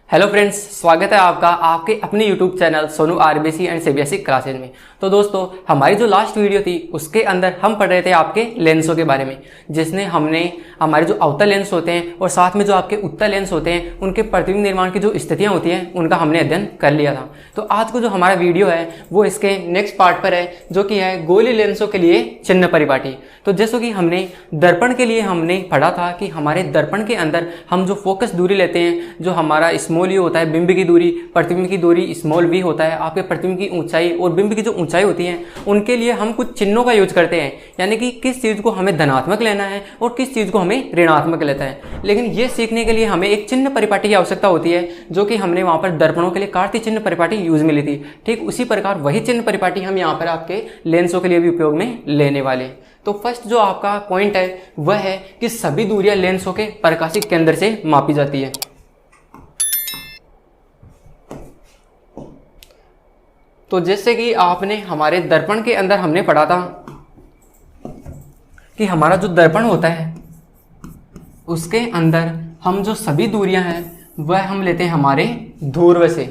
Hello friends, स्वागत है आपका आपके अपने YouTube channel Sonu RBC and CBSE classes में। तो दोस्तों, हमारी जो लास्ट वीडियो थी उसके अंदर हम पढ़ रहे थे आपके लेंसों के बारे में, जिसने हमने हमारे जो अवतल लेंस होते हैं और साथ में जो आपके उत्तल लेंस होते हैं उनके प्रतिबिंब निर्माण की जो स्थितियां होती हैं उनका हमने अध्ययन कर लिया था। तो आज को जो हमारा वीडियो है वो इसके नेक्स्ट पार्ट पर है, जो कि है गोली लेंसों के लिए चिन्ह परिपाटी। तो जैसे कि हमने दर्पण के लिए हमने पढ़ा था कि हमारे दर्पण के अंदर हम जो फोकस दूरी लेते हैं, जो हमारा स्मॉल यू होता है बिंब की दूरी, प्रतिबिंब की दूरी स्मॉल वी होता है, आपके प्रतिबिंब की ऊंचाई और बिंब की जो ऊंचाई होती है उनके लिए हम कुछ चिन्हों का यूज करते हैं, यानी कि किस चीज को हमें धनात्मक लेना है और किस चीज को हमें ऋणात्मक लेता है। लेकिन ये सीखने के लिए हमें एक चिन्ह परिपाटी की आवश्यकता होती है, जो कि हमने वहां पर दर्पणों के लिए कार्तीय चिन्ह परिपाटी यूज मिली थी। ठीक उसी प्रकार वही चिन्ह परिपाटी हम यहाँ पर आपके लेंसों के लिए भी उपयोग में लेने वाले। तो फर्स्ट जो आपका पॉइंट है वह है कि सभी दूरियां लेंसों के प्रकाशिक केंद्र से मापी जाती है। तो जैसे कि आपने हमारे दर्पण के अंदर हमने पढ़ा था कि हमारा जो दर्पण होता है उसके अंदर हम जो सभी दूरियां हैं वह हम लेते हैं हमारे ध्रुव से,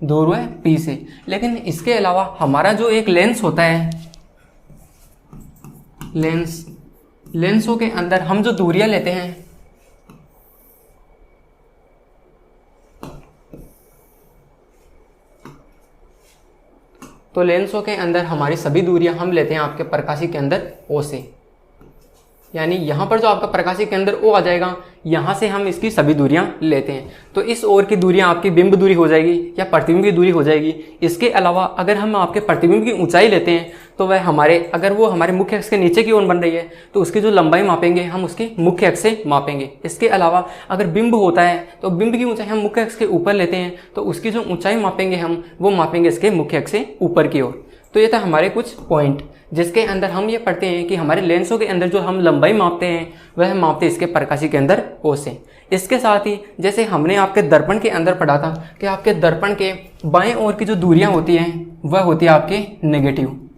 ध्रुव P से। लेकिन इसके अलावा हमारा जो एक लेंस होता है, लेंसों के अंदर हम जो दूरियां लेते हैं तो लेंसों के अंदर हमारी सभी दूरियां हम लेते हैं आपके प्रकाशिक केंद्र O से, यानी यहां पर जो आपका प्रकाशिक केंद्र O आ जाएगा यहां से हम इसकी सभी दूरियां लेते हैं। तो इस ओर की दूरियां आपकी बिंब दूरी हो जाएगी या प्रतिबिंब की दूरी हो जाएगी। इसके अलावा अगर हम आपके प्रतिबिंब की ऊंचाई लेते हैं तो वह अगर वो हमारे मुख्य अक्ष के नीचे की ओर बन रही है तो उसकी जो लंबाई मापेंगे हम उसके मुख्य अक्ष से मापेंगे। इसके अलावा अगर बिंब होता है तो बिंब की ऊंचाई हम मुख्य अक्ष के ऊपर लेते हैं तो उसकी जो ऊंचाई मापेंगे हम वो मापेंगे इसके मुख्य अक्ष से ऊपर की ओर। तो ये था हमारे कुछ पॉइंट, जिसके अंदर हम ये पढ़ते हैं कि हमारे लेंसों के अंदर जो हम लंबाई मापते हैं वह हम मापते हैं इसके प्रकाशिक केंद्र O से। इसके साथ ही जैसे हमने आपके दर्पण के अंदर पढ़ा था कि आपके दर्पण के बाएं ओर की जो दूरियां होती हैं वह होती है आपके नेगेटिव,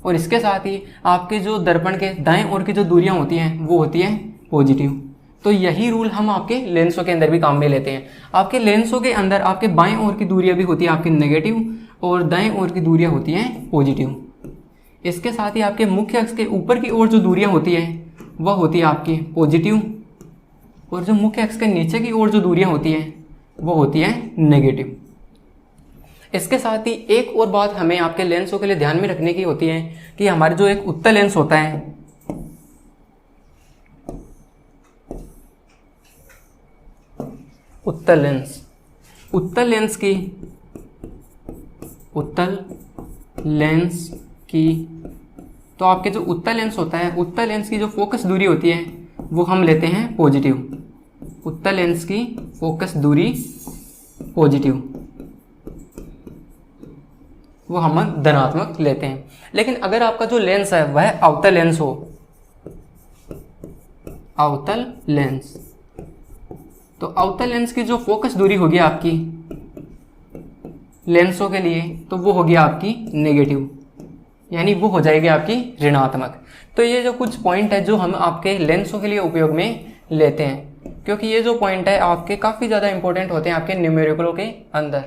और इसके साथ ही आपके जो दर्पण के दाएं ओर की जो दूरियां होती हैं वो होती है पॉजिटिव। तो यही रूल हम आपके लेंसों के अंदर भी काम में लेते हैं। आपके लेंसों के अंदर आपके बाएं ओर की दूरियां भी होती है आपकी नेगेटिव और दाएं ओर की दूरियां होती हैं पॉजिटिव। इसके साथ ही आपके मुख्य अक्ष के ऊपर की ओर जो दूरियां होती है वह होती है आपकी पॉजिटिव, और जो मुख्य अक्ष के नीचे की ओर जो दूरियां होती हैं वो होती है नेगेटिव। इसके साथ ही एक और बात हमें आपके लेंसों के लिए ध्यान में रखने की होती है कि हमारे जो एक उत्तल लेंस होता है, उत्तल लेंस की तो आपके जो उत्तल लेंस होता है, उत्तल लेंस की जो फोकस दूरी होती है वो हम लेते हैं पॉजिटिव। उत्तल लेंस की फोकस दूरी पॉजिटिव वो हम धनात्मक लेते हैं। लेकिन अगर आपका जो लेंस है वह अवतल लेंस हो, अवतल लेंस, तो अवतल लेंस की जो फोकस दूरी होगी आपकी लेंसों के लिए तो वो होगी आपकी नेगेटिव, यानी वो हो जाएगी आपकी ऋणात्मक। तो ये जो कुछ पॉइंट है जो हम आपके लेंसों के लिए उपयोग में लेते हैं, क्योंकि ये जो पॉइंट है आपके काफ़ी ज़्यादा इंपॉर्टेंट होते हैं आपके न्यूमेरिकलों के अंदर।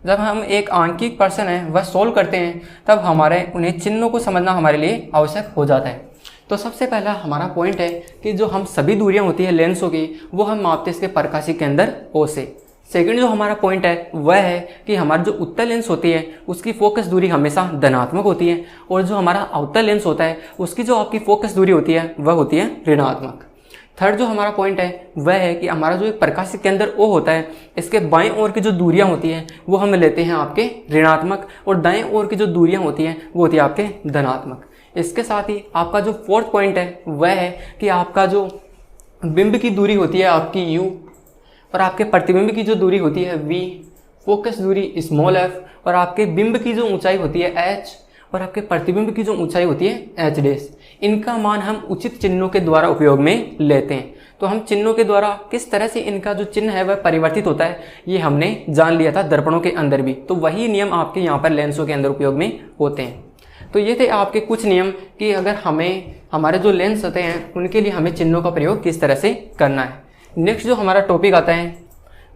जब हम एक आंकिक प्रश्न है वह सोल्व करते हैं तब हमारे उन्हें चिन्हों को समझना हमारे लिए आवश्यक हो जाता है। तो सबसे पहला हमारा पॉइंट है कि जो हम सभी दूरियां होती है लेंसों की वो हम मापते हैं इसके प्रकाशिक केंद्र O से। सेकंड जो हमारा पॉइंट है वह है कि हमारी जो उत्तल लेंस होती है उसकी फोकस दूरी हमेशा धनात्मक होती है, और जो हमारा अवतल लेंस होता है उसकी जो आपकी फोकस दूरी होती है वह होती है ऋणात्मक। थर्ड जो हमारा पॉइंट है वह है कि हमारा जो एक प्रकाशिक केंद्र O होता है इसके बाएं ओर की जो दूरियां होती हैं वो हम लेते हैं आपके ऋणात्मक, और दाएं ओर की जो दूरियां होती हैं वो होती है आपके धनात्मक। इसके साथ ही आपका जो फोर्थ पॉइंट है वह है कि आपका जो बिंब की दूरी होती है आपकी U, और आपके प्रतिबिंब की जो दूरी होती है V, फोकस दूरी स्मॉल f, और आपके बिंब की जो ऊंचाई होती है h, और आपके प्रतिबिंब की जो ऊंचाई होती है h डैश। इनका मान हम उचित चिन्हों के द्वारा उपयोग में लेते हैं। तो हम चिन्हों के द्वारा किस तरह से इनका जो चिन्ह है वह परिवर्तित होता है ये हमने जान लिया था दर्पणों के अंदर भी। तो वही नियम आपके यहाँ पर लेंसों के अंदर उपयोग में होते हैं। तो ये थे आपके कुछ नियम कि अगर हमारे जो लेंस होते हैं उनके लिए हमें चिन्हों का प्रयोग किस तरह से करना है। नेक्स्ट जो हमारा टॉपिक आता है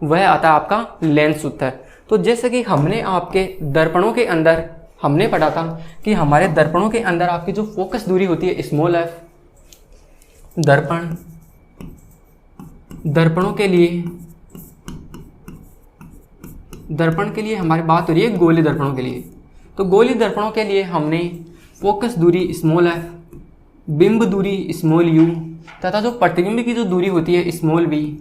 वह आता है आपका लेंस सूत्र। तो जैसे कि हमने आपके दर्पणों के अंदर हमने पढ़ा था कि हमारे दर्पणों के अंदर आपकी जो फोकस दूरी होती है स्मॉल एफ, दर्पणों के लिए हमारी बात हो रही है गोली दर्पणों के लिए। तो गोली दर्पणों के लिए हमने फोकस दूरी स्मॉल एफ, बिंब दूरी स्मॉल यू तथा जो प्रतिबिंब की जो दूरी होती है स्मॉल वी,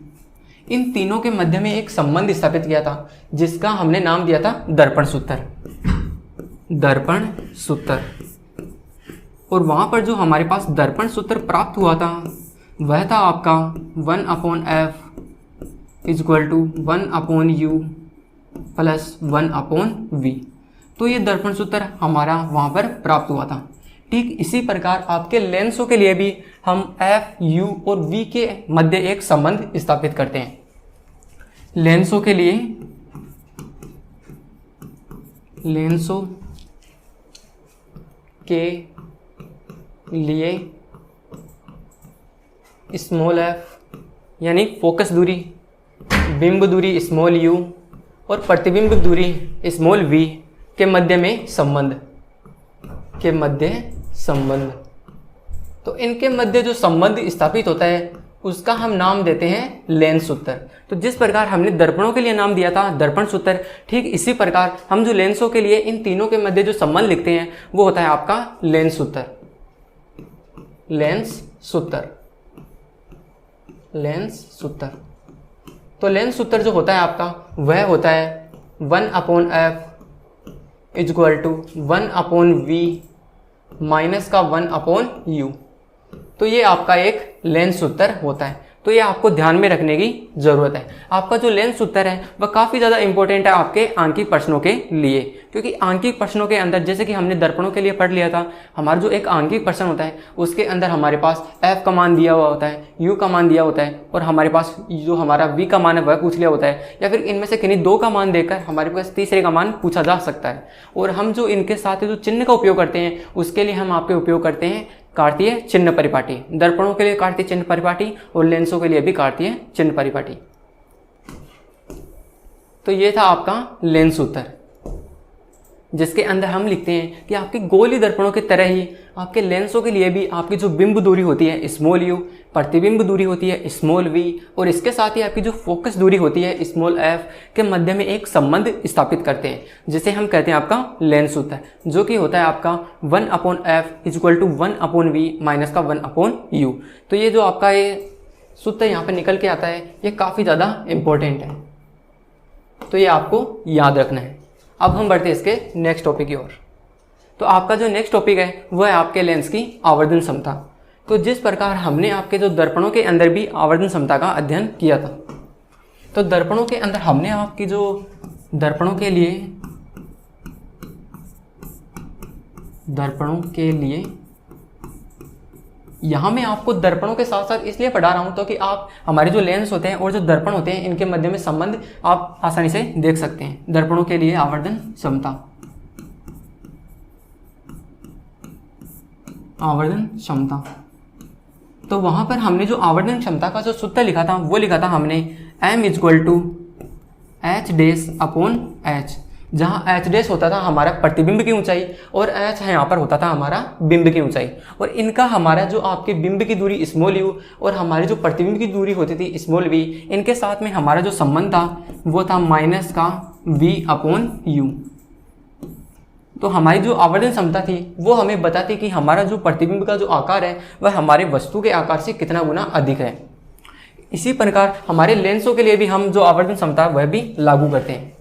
इन तीनों के मध्य में एक संबंध स्थापित किया था जिसका हमने नाम दिया था दर्पण सूत्र। और वहाँ पर जो हमारे पास दर्पण सूत्र प्राप्त हुआ था वह था आपका 1/f equal to 1/u plus 1/v। तो ये दर्पण सूत्र हमारा वहाँ पर प्राप्त हुआ था। ठीक इसी प्रकार आपके लेंसों के लिए भी हम f, u और v के मध्य एक संबंध स्थापित करते हैं। लेंसों के लिए स्मॉल f यानी फोकस दूरी, बिंब दूरी स्मॉल u और प्रतिबिंब दूरी स्मॉल v के मध्य में संबंध, तो इनके मध्य जो संबंध स्थापित होता है उसका हम नाम देते हैं लेंस सूत्र। तो जिस प्रकार हमने दर्पणों के लिए नाम दिया था दर्पण सूत्र, ठीक इसी प्रकार हम जो लेंसों के लिए इन तीनों के मध्य जो संबंध लिखते हैं वो होता है आपका लेंस सूत्र। तो लेंस सूत्र जो होता है आपका वह होता है 1/f equal to 1/v minus का 1/u। तो ये आपका एक लेंस सूत्र होता है। तो ये आपको ध्यान में रखने की जरूरत है। आपका जो लेंस सूत्र है वह काफ़ी ज़्यादा इंपॉर्टेंट है आपके आंकिक प्रश्नों के लिए, क्योंकि आंकिक प्रश्नों के अंदर जैसे कि हमने दर्पणों के लिए पढ़ लिया था, हमारा जो एक आंकिक प्रश्न होता है उसके अंदर हमारे पास f का मान दिया हुआ होता है, u का मान दिया होता है और हमारे पास जो हमारा v का मान है वह पूछ लिया होता है, या फिर इनमें से किन्हीं दो का मान देकर हमारे पास तीसरे का मान पूछा जा सकता है। और हम जो इनके साथ जो चिन्ह का उपयोग करते हैं उसके लिए हम आपके उपयोग करते हैं कार्तीय चिन्ह परिपाटी। दर्पणों के लिए कार्तीय चिन्ह परिपाटी और लेंसों के लिए भी कार्तीय चिन्ह परिपाटी। तो ये था आपका लेंस सूत्र, जिसके अंदर हम लिखते हैं कि आपके गोली दर्पणों की तरह ही आपके लेंसों के लिए भी आपकी जो बिंब दूरी होती है स्मॉल यू, प्रतिबिंब दूरी होती है स्मॉल वी और इसके साथ ही आपकी जो फोकस दूरी होती है स्मॉल एफ के मध्य में एक संबंध स्थापित करते हैं, जिसे हम कहते हैं आपका लेंस सूत्र, जो कि होता है आपका 1/f equal to 1/v minus का 1/u। तो ये जो आपका ये सूत्र यहाँ पर निकल के आता है ये काफ़ी ज़्यादा इम्पोर्टेंट है, तो ये आपको याद रखना है। अब हम बढ़ते हैं इसके नेक्स्ट टॉपिक की ओर। तो आपका जो नेक्स्ट टॉपिक है वह है आपके लेंस की आवर्धन क्षमता। तो जिस प्रकार हमने आपके जो दर्पणों के अंदर भी आवर्धन क्षमता का अध्ययन किया था, तो दर्पणों के अंदर हमने आपकी जो दर्पणों के लिए यहाँ मैं आपको दर्पणों के साथ साथ इसलिए पढ़ा रहा हूँ तो कि आप हमारे जो लेंस होते हैं और जो दर्पण होते हैं इनके मध्य में संबंध आप आसानी से देख सकते हैं। दर्पणों के लिए आवर्धन क्षमता, तो वहाँ पर हमने जो आवर्धन क्षमता का जो सूत्र लिखा था वो लिखा था हमने m इक्वल टू h/h, जहाँ h' होता था हमारा प्रतिबिंब की ऊंचाई और h यहाँ पर होता था हमारा बिंब की ऊंचाई। और इनका हमारा जो आपके बिंब की दूरी स्मॉल u और हमारी जो प्रतिबिंब की दूरी होती थी स्मॉल v, इनके साथ में हमारा जो संबंध था वो था माइनस का v/u। तो हमारी जो आवर्धन क्षमता थी वो हमें बताती कि हमारा जो प्रतिबिंब का जो आकार है वह हमारे वस्तु के आकार से कितना गुना अधिक है। इसी प्रकार हमारे लेंसों के लिए भी हम जो आवर्धन क्षमता वह भी लागू करते हैं।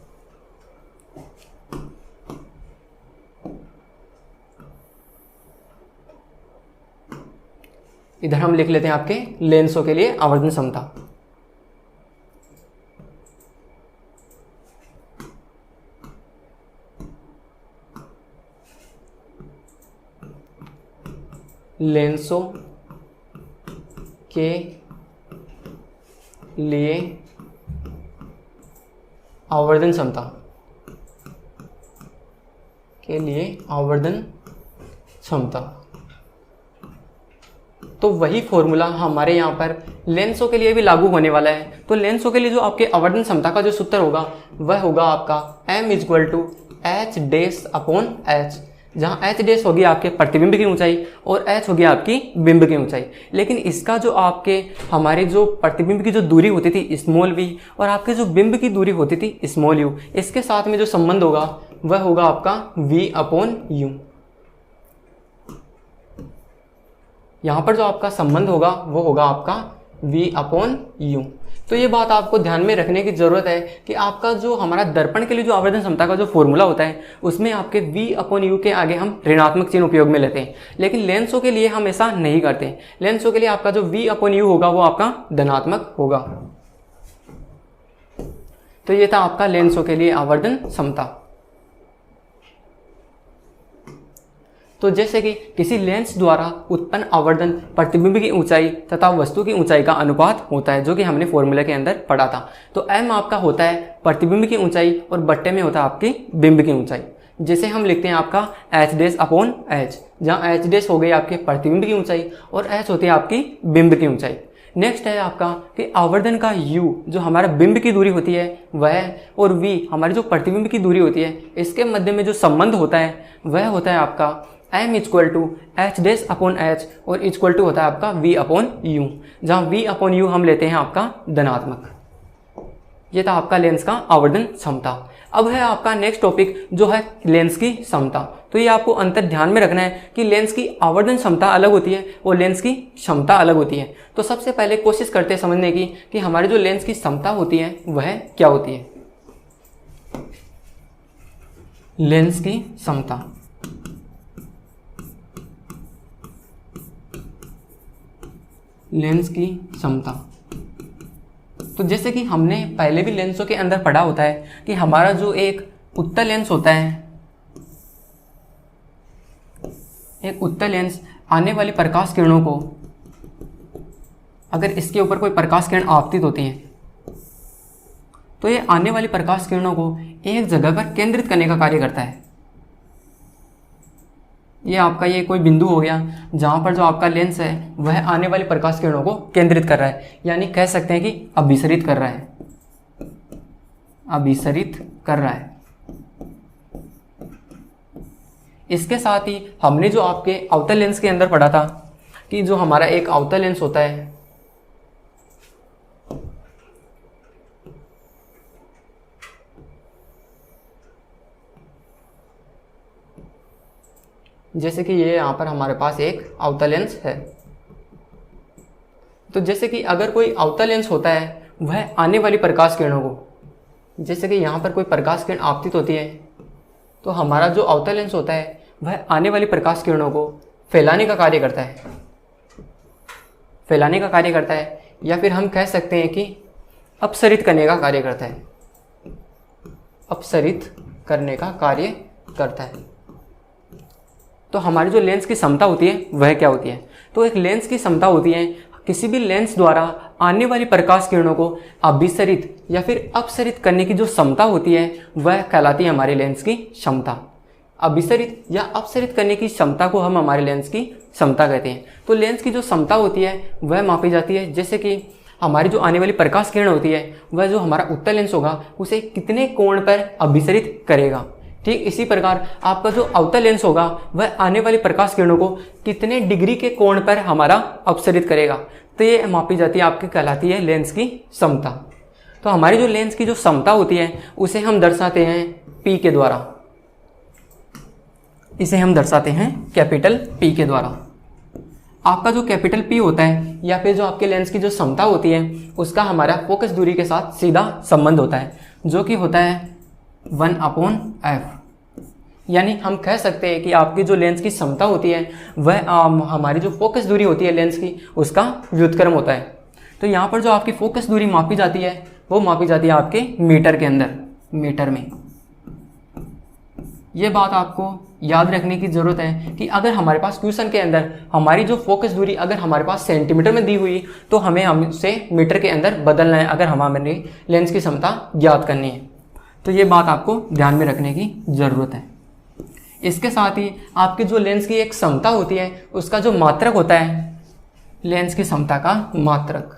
इधर हम लिख लेते हैं आपके लेंसों के लिए आवर्धन क्षमता। लेंसों के लिए आवर्धन क्षमता तो वही फॉर्मूला हमारे यहाँ पर लेंसों के लिए भी लागू होने वाला है। तो लेंसों के लिए जो आपके आवर्धन क्षमता का जो सूत्र होगा वह होगा आपका m = h dash upon h, जहाँ h डैश होगी आपके प्रतिबिंब की ऊंचाई और h होगी आपकी बिंब की ऊंचाई। लेकिन इसका जो आपके हमारे जो प्रतिबिंब की जो दूरी होती थी स्मॉल v और आपके जो बिंब की दूरी होती थी स्मॉल u, इसके साथ में जो संबंध होगा वह होगा आपका v/u। यहाँ पर जो आपका संबंध होगा वो होगा आपका v/u। तो ये बात आपको ध्यान में रखने की जरूरत है कि आपका जो हमारा दर्पण के लिए जो आवर्धन क्षमता का जो फॉर्मूला होता है उसमें आपके v/u के आगे हम ऋणात्मक चिन्ह उपयोग में लेते हैं, लेकिन लेंसों के लिए हम ऐसा नहीं करते। लेंसों के लिए आपका जो v/u होगा वो आपका धनात्मक होगा। तो ये था आपका लेंसों के लिए आवर्धन क्षमता। तो जैसे कि किसी लेंस द्वारा उत्पन्न आवर्धन प्रतिबिंब की ऊंचाई तथा वस्तु की ऊंचाई का अनुपात होता है, जो कि हमने फॉर्मूला के अंदर पढ़ा था। तो m आपका होता है प्रतिबिंब की ऊंचाई और बट्टे में होता है आपकी बिंब की ऊंचाई, जिसे हम लिखते हैं आपका h डैश अपॉन h, जहाँ h डैश हो गई आपके प्रतिबिंब की ऊंचाई और h होती है आपकी बिंब की ऊंचाई। नेक्स्ट है आपका कि आवर्धन का u जो हमारा बिंब की दूरी होती है वह, और v हमारी जो प्रतिबिंब की दूरी होती है, इसके मध्य में जो संबंध होता है वह होता है आपका m = h dash upon h और इक्वल टू होता है आपका v/u, जहाँ v/u हम लेते हैं आपका धनात्मक। ये था आपका लेंस का आवर्धन क्षमता। अब है आपका नेक्स्ट टॉपिक जो है लेंस की क्षमता। तो ये आपको अंतर ध्यान में रखना है कि लेंस की आवर्धन क्षमता अलग होती है और लेंस की क्षमता अलग होती है। तो सबसे पहले कोशिश करते हैं समझने की कि हमारी जो लेंस की क्षमता होती है वह क्या होती है। लेंस की क्षमता, लेंस की क्षमता। तो जैसे कि हमने पहले भी लेंसों के अंदर पढ़ा होता है कि हमारा जो एक उत्तल लेंस होता है, एक उत्तल लेंस आने वाली प्रकाश किरणों को, अगर इसके ऊपर कोई प्रकाश किरण आपतित होती है तो ये आने वाली प्रकाश किरणों को एक जगह पर केंद्रित करने का कार्य करता है। ये आपका ये कोई बिंदु हो गया जहाँ पर जो आपका लेंस है वह आने वाली प्रकाश किरणों को केंद्रित कर रहा है, यानी कह सकते हैं कि अभिसरित कर रहा है, अभिसरित कर रहा है। इसके साथ ही हमने जो आपके अवतल लेंस के अंदर पढ़ा था कि जो हमारा एक अवतल लेंस होता है जैसे कि ये यहाँ पर हमारे पास एक अवतल लेंस है। तो जैसे कि अगर कोई अवतल लेंस होता है वह आने वाली प्रकाश किरणों को, जैसे कि यहाँ पर कोई प्रकाश किरण आपतित होती है तो हमारा जो अवतल लेंस होता है वह आने वाली प्रकाश किरणों को फैलाने का कार्य करता है, फैलाने का कार्य करता है, या फिर हम कह सकते हैं कि अपसरित करने का कार्य करता है, अपसरित करने का कार्य करता है। तो हमारी जो लेंस की क्षमता होती है वह क्या होती है। तो एक लेंस की क्षमता होती है किसी भी लेंस द्वारा आने वाली प्रकाश किरणों को अभिसरित या फिर अपसरित करने की जो क्षमता होती है वह कहलाती है हमारे लेंस की क्षमता। अभिसरित या अपसरित करने की क्षमता को हम हमारे लेंस की क्षमता कहते हैं। तो लेंस की जो क्षमता होती है वह मापी जाती है, जैसे कि हमारी जो आने वाली प्रकाश किरण होती है वह जो हमारा उत्तल लेंस होगा उसे कितने कोण पर अभिसरित करेगा। ठीक इसी प्रकार आपका जो अवतल लेंस होगा वह आने वाली प्रकाश किरणों को कितने डिग्री के कोण पर हमारा अपसरित करेगा। तो ये मापी जाती है, आपकी कहलाती है लेंस की क्षमता। तो हमारी जो लेंस की जो क्षमता होती है उसे हम दर्शाते हैं P के द्वारा, इसे हम दर्शाते हैं कैपिटल P के द्वारा। आपका जो कैपिटल P होता है या फिर जो आपके लेंस की जो क्षमता होती है उसका हमारा फोकस दूरी के साथ सीधा संबंध होता है, जो कि होता है 1/f। यानी हम कह सकते हैं कि आपकी जो लेंस की क्षमता होती है वह हमारी जो फोकस दूरी होती है लेंस की उसका व्युत्क्रम होता है। तो यहाँ पर जो आपकी फोकस दूरी मापी जाती है वो मापी जाती है आपके मीटर के अंदर, मीटर में। ये बात आपको याद रखने की ज़रूरत है कि अगर हमारे पास क्वेश्चन के अंदर हमारी जो फोकस दूरी अगर हमारे पास सेंटीमीटर में दी हुई तो हमें हमसे मीटर के अंदर बदलना है अगर हमारे लेंस की क्षमता ज्ञात करनी है। तो ये बात आपको ध्यान में रखने की ज़रूरत है। इसके साथ ही आपकी जो लेंस की एक क्षमता होती है उसका जो मात्रक होता है लेंस की समता का मात्रक।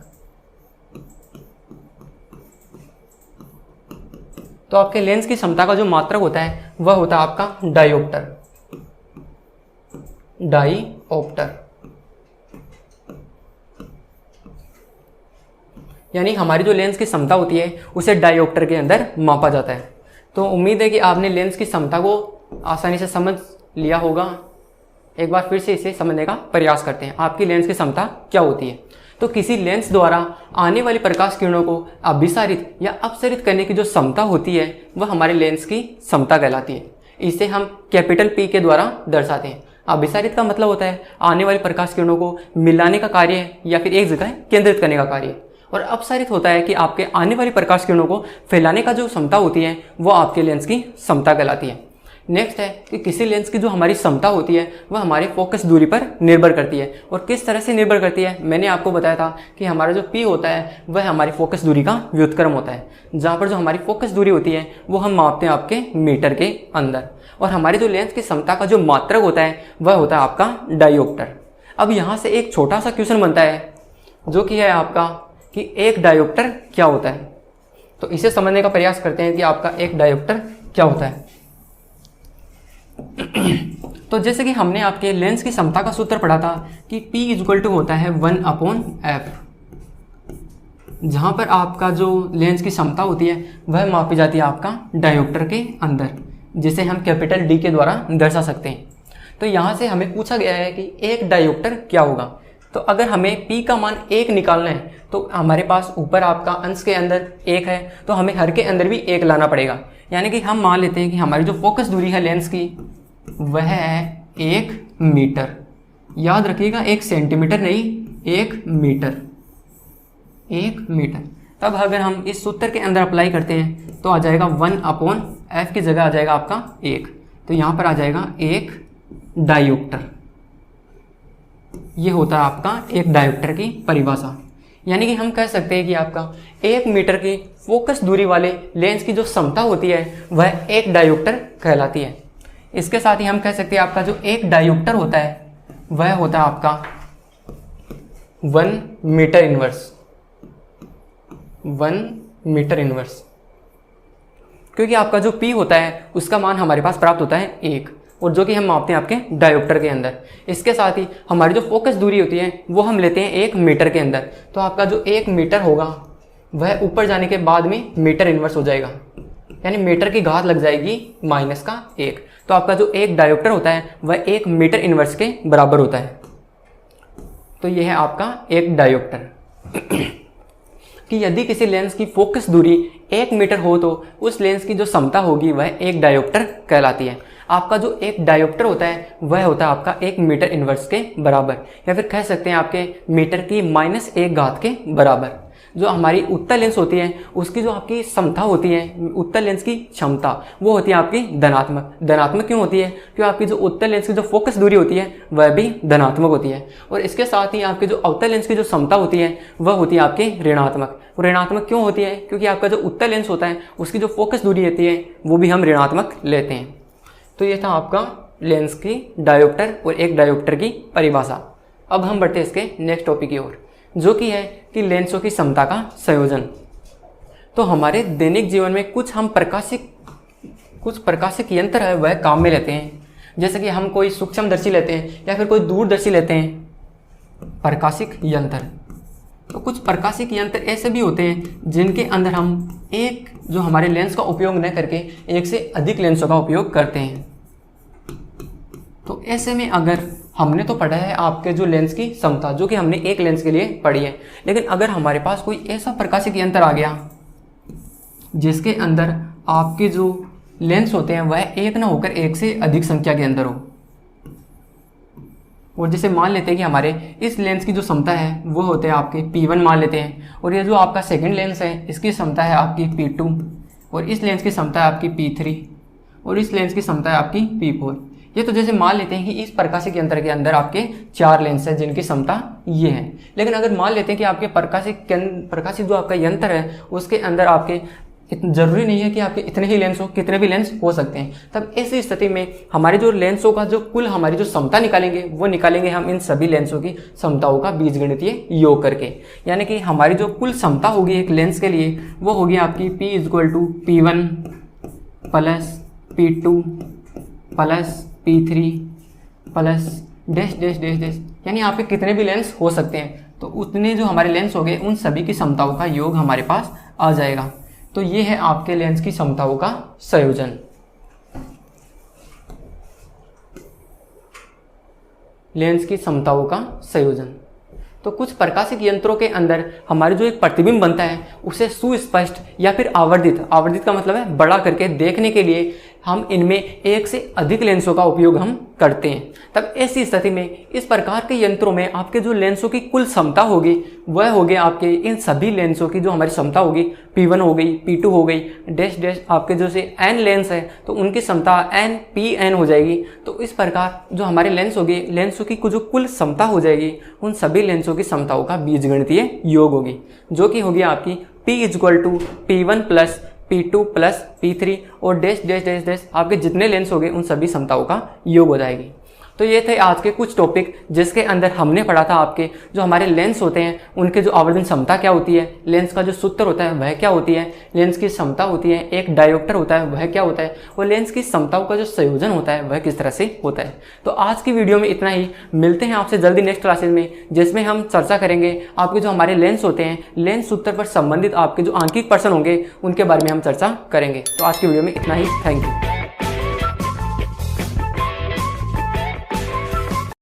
तो आपके लेंस की समता का जो मात्रक होता है वह होता है आपका डायोप्टर। डाईऑप्टर यानी हमारी जो लेंस की समता होती है उसे डायोप्टर के अंदर मापा जाता है। तो उम्मीद है कि आपने लेंस की समता को आसानी से समझ लिया होगा। एक बार फिर से इसे समझने का प्रयास करते हैं। आपकी लेंस की क्षमता क्या होती है? तो किसी लेंस द्वारा आने वाली प्रकाश किरणों को अभिसारित या अपसरित करने की जो क्षमता होती है वह हमारे लेंस की क्षमता कहलाती है। इसे हम कैपिटल P के द्वारा दर्शाते हैं। अभिसारित का मतलब होता है आने वाली प्रकाश किरणों को मिलाने का कार्य या फिर एक जगह केंद्रित करने का कार्य, और अपसारित होता है कि आपके आने वाली प्रकाश किरणों को फैलाने का जो क्षमता होती है वो आपके लेंस की क्षमता कहलाती है। नेक्स्ट है कि किसी लेंस की जो हमारी क्षमता होती है वह हमारे फोकस दूरी पर निर्भर करती है। और किस तरह से निर्भर करती है? मैंने आपको बताया था कि हमारा जो P होता है वह हमारी फोकस दूरी का व्युत्क्रम होता है, जहाँ पर जो हमारी फोकस दूरी होती है वो हम मापते हैं आपके मीटर के अंदर। और हमारी जो लेंस की क्षमता का जो मात्रक होता है वह होता है आपका डायोप्टर। अब यहाँ से एक छोटा सा क्वेश्चन बनता है जो कि है आपका कि एक डायोप्टर क्या होता है। तो इसे समझने का प्रयास करते हैं कि आपका एक डायोप्टर क्या होता है। तो जैसे कि हमने आपके लेंस की क्षमता का सूत्र पढ़ा था कि P इक्वल टू होता है 1/f, जहां पर आपका जो लेंस की क्षमता होती है वह मापी जाती है आपका डायोप्टर के अंदर, जिसे हम कैपिटल D के द्वारा दर्शा सकते हैं। तो यहाँ से हमें पूछा गया है कि एक डायोप्टर क्या होगा। तो अगर हमें P का मान 1 निकालना है तो हमारे पास ऊपर आपका अंश के अंदर 1 है, तो हमें हर के अंदर भी 1 लाना पड़ेगा। यानी कि हम मान लेते हैं कि हमारी जो फोकस दूरी है लेंस की वह है 1 मीटर। याद रखिएगा 1 सेंटीमीटर नहीं, 1 मीटर। 1 मीटर। तब अगर हम इस सूत्र के अंदर अप्लाई करते हैं तो आ जाएगा 1/f की जगह आ जाएगा आपका 1। तो यहाँ पर आ जाएगा 1 डायोप्टर। ये होता है आपका एक डायोप्टर की परिभाषा। यानी कि हम कह सकते हैं कि आपका 1 मीटर की फोकस दूरी वाले लेंस की जो क्षमता होती है वह एक डायोप्टर कहलाती है। इसके साथ ही हम कह सकते हैं आपका जो एक डायोप्टर होता है वह होता है आपका 1 मीटर इनवर्स। 1 मीटर इनवर्स, क्योंकि आपका जो P होता है उसका मान हमारे पास प्राप्त होता है 1, और जो कि हम मापते हैं आपके डायोप्टर के अंदर। इसके साथ ही हमारी जो फोकस दूरी होती है वो हम लेते हैं 1 मीटर के अंदर। तो आपका जो 1 मीटर होगा वह ऊपर जाने के बाद में मीटर इनवर्स हो जाएगा, यानी मीटर की घात लग जाएगी -1। तो आपका जो एक डायोप्टर होता है वह 1 मीटर इनवर्स के बराबर होता है। तो यह है आपका एक डायोप्टर। कि यदि किसी लेंस की फोकस दूरी 1 मीटर हो तो उस लेंस की जो क्षमता होगी वह एक डायोप्टर कहलाती है। आपका जो एक डायोप्टर होता है वह होता है आपका 1 मीटर इनवर्स के बराबर, या फिर कह सकते हैं आपके मीटर की -1 घात के बराबर। जो हमारी उत्तल लेंस होती है उसकी जो आपकी क्षमता होती है, उत्तल लेंस की क्षमता, वो होती है आपकी धनात्मक। धनात्मक क्यों होती है? क्योंकि आपकी जो उत्तल लेंस की जो फोकस दूरी होती है वह भी धनात्मक होती है। और इसके साथ ही आपके जो अवतल लेंस की जो क्षमता होती है वह होती है आपकी ऋणात्मक। ऋणात्मक क्यों होती है? क्योंकि आपका जो उत्तल लेंस होता है उसकी जो फोकस दूरी होती है वो भी हम ऋणात्मक लेते हैं। तो ये था आपका लेंस की डायोप्टर और एक डायोप्टर की परिभाषा। अब हम बढ़ते हैं इसके नेक्स्ट टॉपिक की ओर, जो कि है कि लेंसों की क्षमता का संयोजन। तो हमारे दैनिक जीवन में कुछ प्रकाशिक यंत्र है वह काम में लेते हैं। जैसे कि हम कोई सूक्ष्मदर्शी लेते हैं या फिर कोई दूरदर्शी लेते हैं, प्रकाशिक यंत्र। तो कुछ प्रकाशिक यंत्र ऐसे भी होते हैं जिनके अंदर हम एक जो हमारे लेंस का उपयोग न करके एक से अधिक लेंसों का उपयोग करते हैं। तो ऐसे में अगर हमने तो पढ़ा है आपके जो लेंस की क्षमता, जो कि हमने एक लेंस के लिए पढ़ी है, लेकिन अगर हमारे पास कोई ऐसा प्रकाशिक यंत्र आ गया जिसके अंदर आपके जो लेंस होते हैं वह एक ना होकर एक से अधिक संख्या के अंदर हो, और जैसे मान लेते हैं कि हमारे इस लेंस की जो क्षमता है वो होते हैं आपके P1 मान लेते हैं, और ये जो आपका सेकंड लेंस है इसकी क्षमता है आपकी P2, और इस लेंस की क्षमता है आपकी P3, और इस लेंस की क्षमता है आपकी P4। ये तो जैसे मान लेते हैं कि इस प्रकाशिक यंत्र के अंदर आपके 4 लेंस हैं जिनकी क्षमता ये है। लेकिन अगर मान लेते हैं कि आपके प्रकाशिक जो आपका यंत्र है उसके अंदर आपके जरूरी नहीं है कि आपके इतने ही लेंस हो, कितने भी लेंस हो सकते हैं। तब ऐसी स्थिति में हमारे जो लेंसों का जो कुल हमारी जो समता निकालेंगे वो निकालेंगे हम इन सभी लेंसों की समताओं का बीजगणितीय योग करके। यानी कि हमारी जो कुल समता होगी एक लेंस के लिए वो होगी आपकी P = P1 plus P2 plus P3 plus dash dash dash dash, यानी यहाँ पे कितने भी लेंस हो सकते हैं तो उतने जो हमारे लेंस हो गए उन सभी की समताओं का योग हमारे पास आ जाएगा। तो ये है आपके लेंस की समताओं का संयोजन। लेंस की समताओं का संयोजन। तो कुछ प्रकाशिक यंत्रों के अंदर हमारे जो एक प्रतिबिंब बनता है उसे सुस्पष्ट या फिर आवर्धित का मतलब है बड़ा करके देखने के लिए हम इनमें एक से अधिक लेंसों का उपयोग हम करते हैं। तब ऐसी स्थिति में इस प्रकार के यंत्रों में आपके जो लेंसों की कुल क्षमता होगी वह होगी आपके इन सभी लेंसों की जो हमारी क्षमता होगी P1 हो गई, P2 हो गई, डैश डैश आपके जो से n लेंस है तो उनकी क्षमता NPN हो जाएगी। तो इस प्रकार जो हमारे लेंस होगी, लेंसों की जो कुल क्षमता हो जाएगी उन सभी लेंसों की क्षमताओं का बीजगणितीय योग होगी, जो कि होगी आपकी P = P1 plus P2 plus P3 और डैश डैश डैश डैश आपके जितने लेंस हो गए उन सभी क्षमताओं का योग हो जाएगी। तो ये थे आज के कुछ टॉपिक जिसके अंदर हमने पढ़ा था आपके जो हमारे लेंस होते हैं उनके जो आवर्धन क्षमता क्या होती है, लेंस का जो सूत्र होता है वह क्या होती है, लेंस की क्षमता होती है, एक डायोप्टर होता है वह क्या होता है, और लेंस की क्षमताओं का जो संयोजन होता है वह किस तरह से होता है। तो आज की वीडियो में इतना ही। मिलते हैं आपसे जल्दी नेक्स्ट क्लासेज में जिसमें हम चर्चा करेंगे आपके जो हमारे लेंस होते हैं, लेंस सूत्र पर संबंधित आपके जो आंकिक प्रश्न होंगे उनके बारे में हम चर्चा करेंगे। तो आज की वीडियो में इतना ही। Thank you.